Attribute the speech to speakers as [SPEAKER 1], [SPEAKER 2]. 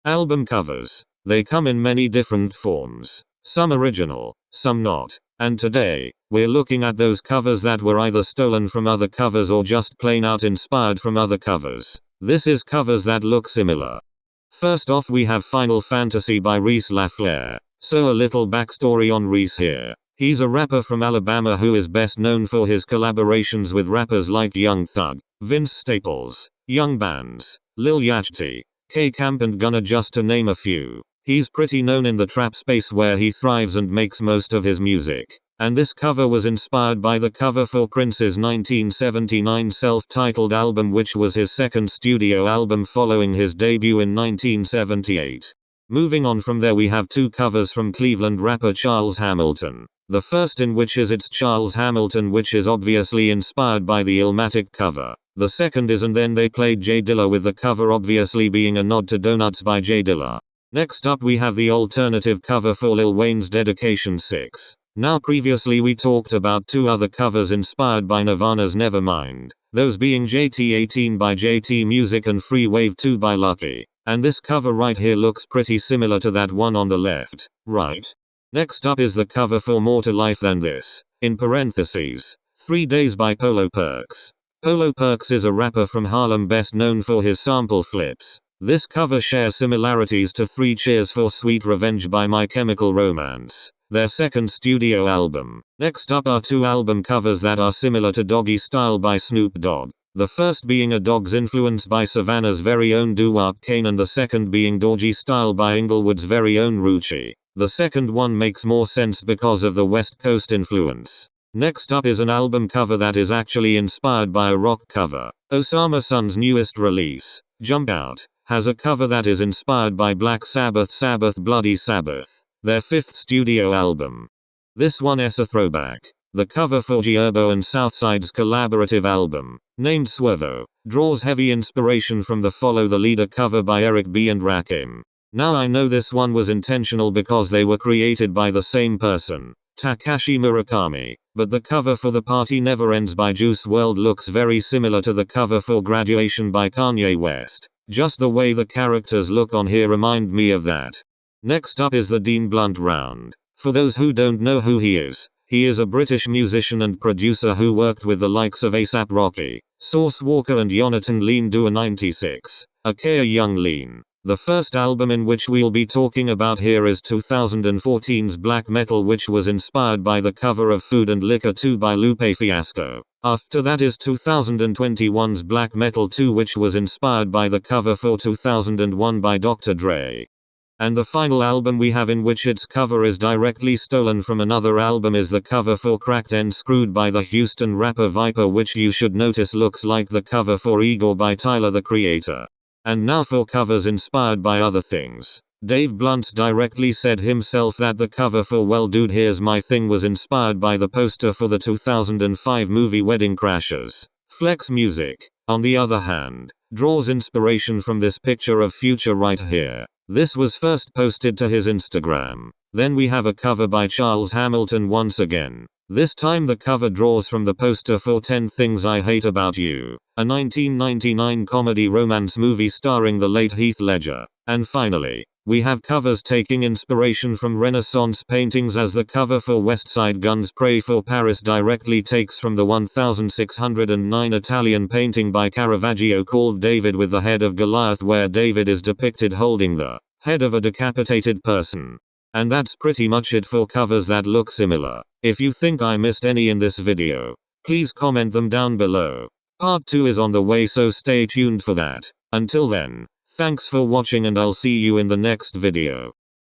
[SPEAKER 1] Album covers. They come in many different forms. Some original, some not. And today, we're looking at those covers that were either stolen from other covers or just plain out inspired from other covers. This is covers that look similar. First off, we have Final Fantasy by Reese LaFleur. So a little backstory on Reese here. He's a rapper from Alabama who is best known for his collaborations with rappers like Young Thug, Vince Staples, Young Bands, Lil Yachty, K-Camp and Gunna, just to name a few. He's pretty known in the trap space where he thrives and makes most of his music. And this cover was inspired by the cover for Prince's 1979 self-titled album, which was his second studio album following his debut in 1978. Moving on from there, we have two covers from Cleveland rapper Charles Hamilton. The first in which is It's Charles Hamilton, which is obviously inspired by the Illmatic cover. The second is And Then They Played J Dilla, with the cover obviously being a nod to Donuts by J Dilla. Next up we have the alternative cover for Lil Wayne's Dedication 6. Now previously we talked about two other covers inspired by Nirvana's Nevermind, those being JT18 by JT Music and Free Wave 2 by Lucky. And this cover right here looks pretty similar to that one on the left, right? Next up is the cover for More to Life Than This, in parentheses, 3 Days by Polo Perks. Polo Perks is a rapper from Harlem best known for his sample flips. This cover shares similarities to 3 Cheers for Sweet Revenge by My Chemical Romance, their second studio album. Next up are two album covers that are similar to Doggy Style by Snoop Dogg. The first being A Dog's Influence by Savannah's very own Doo-Wop Kane, and the second being Doggy Style by Inglewood's very own Rucci. The second one makes more sense because of the West Coast influence. Next up is an album cover that is actually inspired by a rock cover. Osama Sun's newest release, Jump Out, has a cover that is inspired by Black Sabbath's Bloody Sabbath, their 5th studio album. This one is a throwback. The cover for Gierbo and Southside's collaborative album, named Swervo, draws heavy inspiration from the Follow the Leader cover by Eric B. and Rakim. Now I know this one was intentional because they were created by the same person, Takashi Murakami, but the cover for The Party Never Ends by Juice WRLD looks very similar to the cover for Graduation by Kanye West. Just the way the characters look on here remind me of that. Next up is the Dean Blunt round. For those who don't know who he is a British musician and producer who worked with the likes of A$AP Rocky, Sauce Walker and Jonathan Lean Dua 96, aka Young Lean. The first album in which we'll be talking about here is 2014's Black Metal, which was inspired by the cover of Food and Liquor 2 by Lupe Fiasco. After that is 2021's Black Metal 2, which was inspired by the cover for 2001 by Dr. Dre. And the final album we have in which its cover is directly stolen from another album is the cover for Cracked and Screwed by the Houston rapper Viper, which you should notice looks like the cover for Igor by Tyler the Creator. And now for covers inspired by other things. Dave Blunt directly said himself that the cover for Well Dude Here's My Thing was inspired by the poster for the 2005 movie Wedding Crashers. Flex Music, on the other hand, draws inspiration from this picture of Future right here. This was first posted to his Instagram. Then we have a cover by Charles Hamilton once again. This time the cover draws from the poster for 10 Things I Hate About You, a 1999 comedy romance movie starring the late Heath Ledger. And finally, we have covers taking inspiration from Renaissance paintings, as the cover for West Side Gun's Pray for Paris directly takes from the 1609 Italian painting by Caravaggio called David with the Head of Goliath, where David is depicted holding the head of a decapitated person. And that's pretty much it for covers that look similar. If you think I missed any in this video, please comment them down below. Part 2 is on the way, so stay tuned for that. Until then, thanks for watching and I'll see you in the next video.